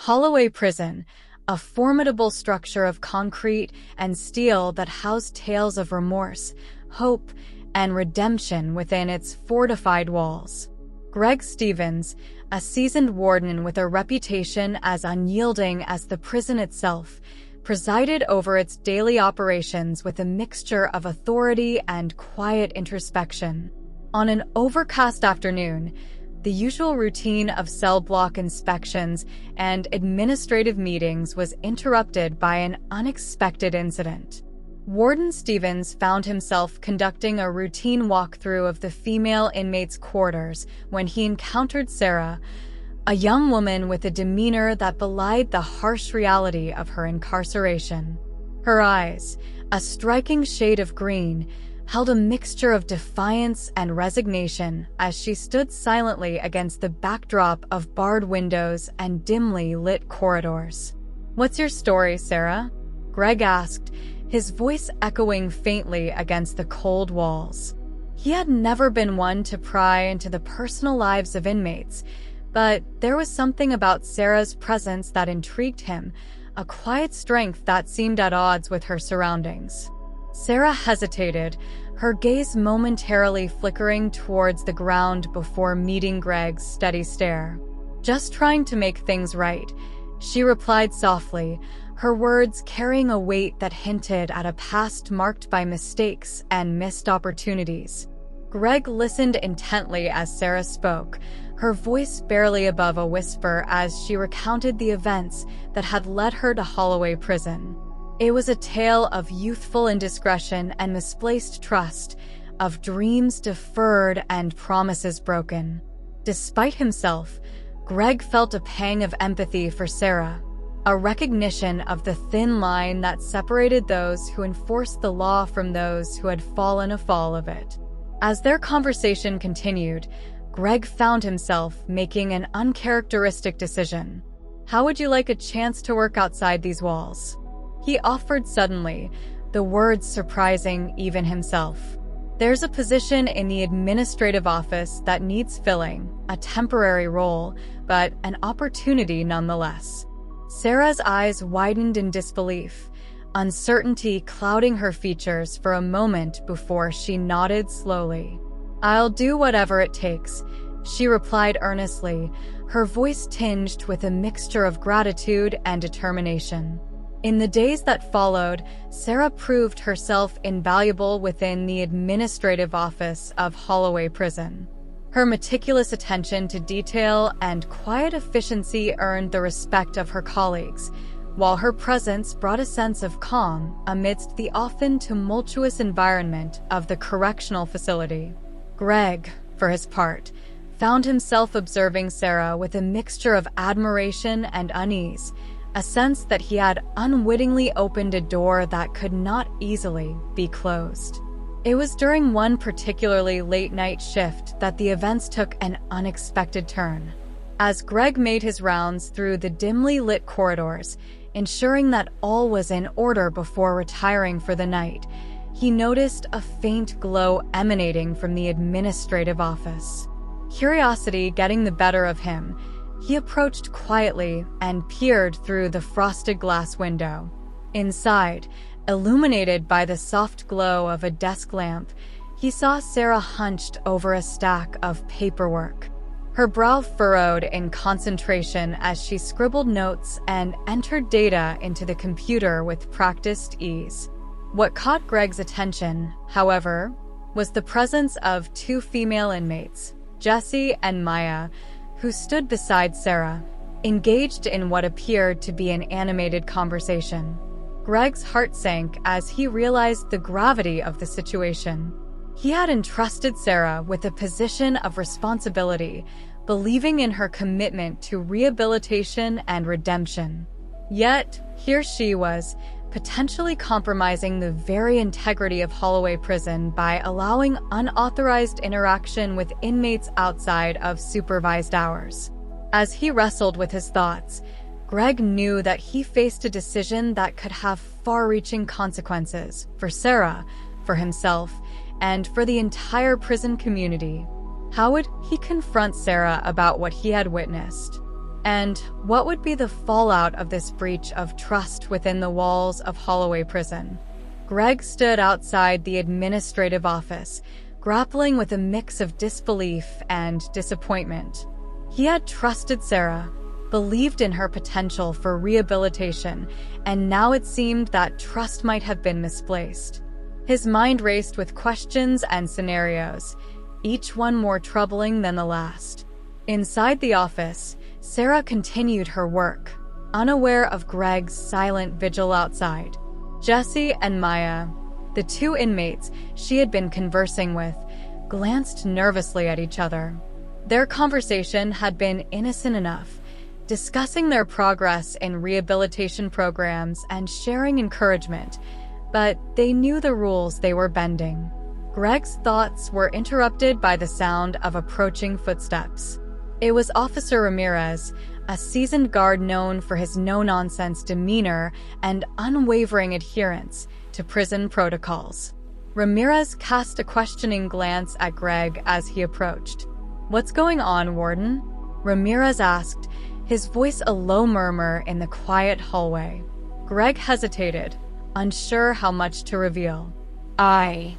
Holloway Prison, a formidable structure of concrete and steel that housed tales of remorse, hope, and redemption within its fortified walls. Greg Stevens, a seasoned warden with a reputation as unyielding as the prison itself, presided over its daily operations with a mixture of authority and quiet introspection. On an overcast afternoon, the usual routine of cell block inspections and administrative meetings was interrupted by an unexpected incident. Warden Stevens found himself conducting a routine walkthrough of the female inmates' quarters when he encountered Sarah, a young woman with a demeanor that belied the harsh reality of her incarceration. Her eyes, a striking shade of green, held a mixture of defiance and resignation as she stood silently against the backdrop of barred windows and dimly lit corridors. "What's your story, Sarah?" Greg asked, his voice echoing faintly against the cold walls. He had never been one to pry into the personal lives of inmates, but there was something about Sarah's presence that intrigued him, a quiet strength that seemed at odds with her surroundings. Sarah hesitated, her gaze momentarily flickering towards the ground before meeting Greg's steady stare. "Just trying to make things right," she replied softly, her words carrying a weight that hinted at a past marked by mistakes and missed opportunities. Greg listened intently as Sarah spoke, her voice barely above a whisper as she recounted the events that had led her to Holloway Prison. It was a tale of youthful indiscretion and misplaced trust, of dreams deferred and promises broken. Despite himself, Greg felt a pang of empathy for Sarah, a recognition of the thin line that separated those who enforced the law from those who had fallen afoul of it. As their conversation continued, Greg found himself making an uncharacteristic decision. "How would you like a chance to work outside these walls?" he offered suddenly, the words surprising even himself. "There's a position in the administrative office that needs filling, a temporary role, but an opportunity nonetheless." Sarah's eyes widened in disbelief, uncertainty clouding her features for a moment before she nodded slowly. "I'll do whatever it takes," she replied earnestly, her voice tinged with a mixture of gratitude and determination. In the days that followed, Sarah proved herself invaluable within the administrative office of Holloway Prison. Her meticulous attention to detail and quiet efficiency earned the respect of her colleagues, while her presence brought a sense of calm amidst the often tumultuous environment of the correctional facility. Greg, for his part, found himself observing Sarah with a mixture of admiration and unease, a sense that he had unwittingly opened a door that could not easily be closed. It was during one particularly late-night shift that the events took an unexpected turn. As Greg made his rounds through the dimly lit corridors, ensuring that all was in order before retiring for the night, he noticed a faint glow emanating from the administrative office. Curiosity getting the better of him, he approached quietly and peered through the frosted glass window. Inside, illuminated by the soft glow of a desk lamp, he saw Sarah hunched over a stack of paperwork. Her brow furrowed in concentration as she scribbled notes and entered data into the computer with practiced ease. What caught Greg's attention, however, was the presence of two female inmates, Jessie and Maya, who stood beside Sarah, engaged in what appeared to be an animated conversation. Greg's heart sank as he realized the gravity of the situation. He had entrusted Sarah with a position of responsibility, believing in her commitment to rehabilitation and redemption. Yet, here she was, potentially compromising the very integrity of Holloway Prison by allowing unauthorized interaction with inmates outside of supervised hours. As he wrestled with his thoughts, Greg knew that he faced a decision that could have far-reaching consequences for Sarah, for himself, and for the entire prison community. How would he confront Sarah about what he had witnessed? And what would be the fallout of this breach of trust within the walls of Holloway Prison? Greg stood outside the administrative office, grappling with a mix of disbelief and disappointment. He had trusted Sarah, believed in her potential for rehabilitation, and now it seemed that trust might have been misplaced. His mind raced with questions and scenarios, each one more troubling than the last. Inside the office, Sarah continued her work, unaware of Greg's silent vigil outside. Jesse and Maya, the two inmates she had been conversing with, glanced nervously at each other. Their conversation had been innocent enough, discussing their progress in rehabilitation programs and sharing encouragement, but they knew the rules they were bending. Greg's thoughts were interrupted by the sound of approaching footsteps. It was Officer Ramirez, a seasoned guard known for his no-nonsense demeanor and unwavering adherence to prison protocols. Ramirez cast a questioning glance at Greg as he approached. "What's going on, Warden?" Ramirez asked, his voice a low murmur in the quiet hallway. Greg hesitated, unsure how much to reveal. I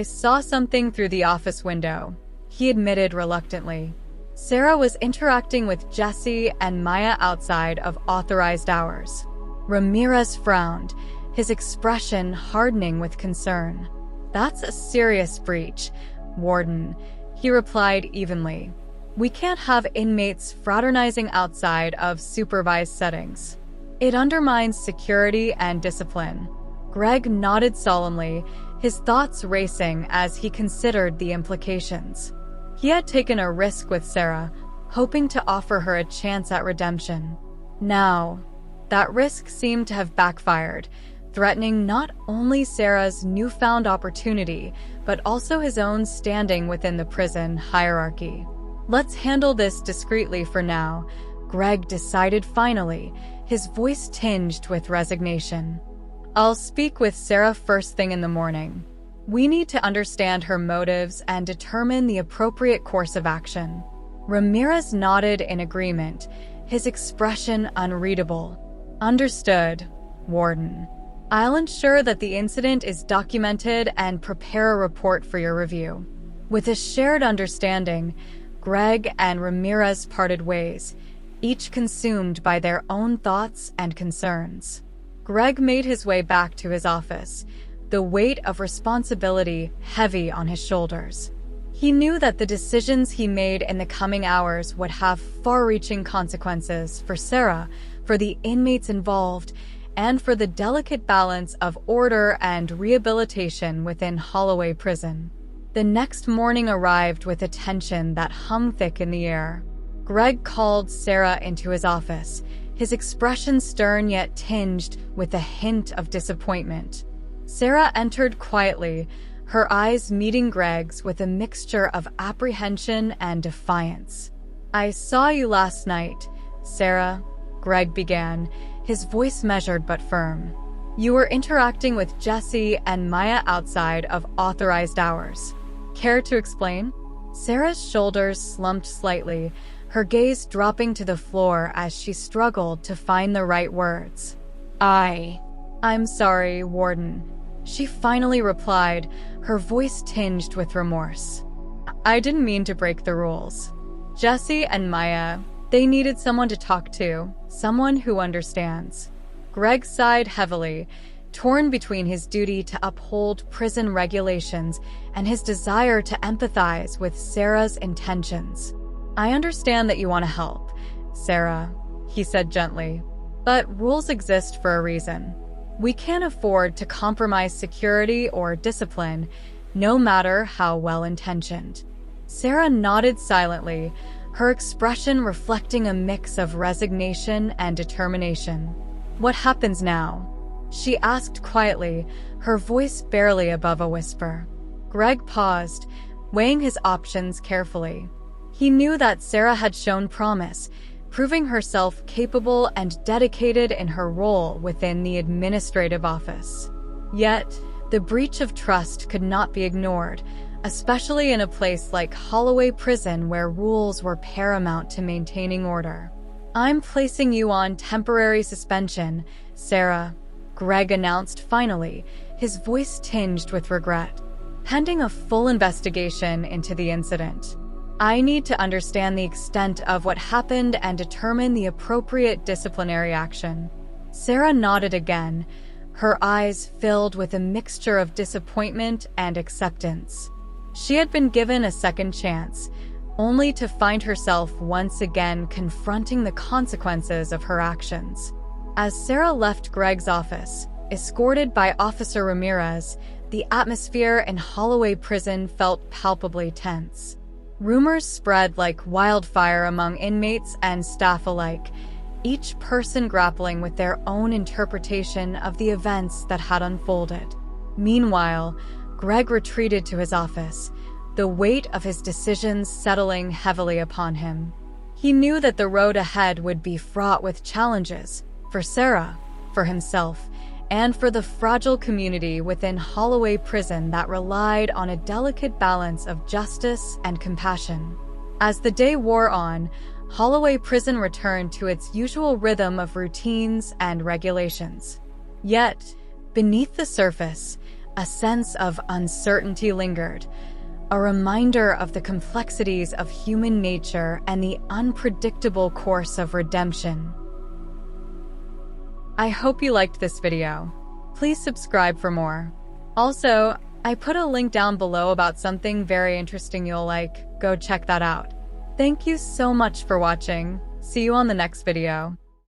saw something through the office window," he admitted reluctantly. Sarah was interacting with Jesse and Maya outside of authorized hours. Ramirez frowned, his expression hardening with concern. "That's a serious breach, Warden," he replied evenly. "We can't have inmates fraternizing outside of supervised settings. It undermines security and discipline." Greg nodded solemnly, his thoughts racing as he considered the implications. He had taken a risk with Sarah, hoping to offer her a chance at redemption. Now, that risk seemed to have backfired, threatening not only Sarah's newfound opportunity, but also his own standing within the prison hierarchy. "Let's handle this discreetly for now," Greg decided finally, his voice tinged with resignation. "I'll speak with Sarah first thing in the morning. We need to understand her motives and determine the appropriate course of action." Ramirez nodded in agreement, his expression unreadable. "Understood, Warden. I'll ensure that the incident is documented and prepare a report for your review." With a shared understanding, Greg and Ramirez parted ways, each consumed by their own thoughts and concerns. Greg made his way back to his office, the weight of responsibility heavy on his shoulders. He knew that the decisions he made in the coming hours would have far-reaching consequences for Sarah, for the inmates involved, and for the delicate balance of order and rehabilitation within Holloway Prison. The next morning arrived with a tension that hung thick in the air. Greg called Sarah into his office, his expression stern yet tinged with a hint of disappointment. Sarah entered quietly, her eyes meeting Greg's with a mixture of apprehension and defiance. "I saw you last night, Sarah," Greg began, his voice measured but firm. "You were interacting with Jesse and Maya outside of authorized hours. Care to explain?" Sarah's shoulders slumped slightly, her gaze dropping to the floor as she struggled to find the right words. I'm sorry, Warden," she finally replied, her voice tinged with remorse. "I didn't mean to break the rules. Jesse and Maya, they needed someone to talk to, someone who understands." Greg sighed heavily, torn between his duty to uphold prison regulations and his desire to empathize with Sarah's intentions. "I understand that you want to help, Sarah," he said gently, "but rules exist for a reason. We can't afford to compromise security or discipline, no matter how well-intentioned." Sarah nodded silently, her expression reflecting a mix of resignation and determination. "What happens now?" she asked quietly, her voice barely above a whisper. Greg paused, weighing his options carefully. He knew that Sarah had shown promise, proving herself capable and dedicated in her role within the administrative office. Yet, the breach of trust could not be ignored, especially in a place like Holloway Prison where rules were paramount to maintaining order. "I'm placing you on temporary suspension, Sarah," Greg announced finally, his voice tinged with regret. "Pending a full investigation into the incident. I need to understand the extent of what happened and determine the appropriate disciplinary action." Sarah nodded again, her eyes filled with a mixture of disappointment and acceptance. She had been given a second chance, only to find herself once again confronting the consequences of her actions. As Sarah left Greg's office, escorted by Officer Ramirez, the atmosphere in Holloway Prison felt palpably tense. Rumors spread like wildfire among inmates and staff alike, each person grappling with their own interpretation of the events that had unfolded. Meanwhile, Greg retreated to his office, the weight of his decisions settling heavily upon him. He knew that the road ahead would be fraught with challenges, for Sarah, for himself, and for the fragile community within Holloway Prison that relied on a delicate balance of justice and compassion. As the day wore on, Holloway Prison returned to its usual rhythm of routines and regulations. Yet, beneath the surface, a sense of uncertainty lingered, a reminder of the complexities of human nature and the unpredictable course of redemption. I hope you liked this video. Please subscribe for more. Also, I put a link down below about something very interesting you'll like. Go check that out. Thank you so much for watching. See you on the next video.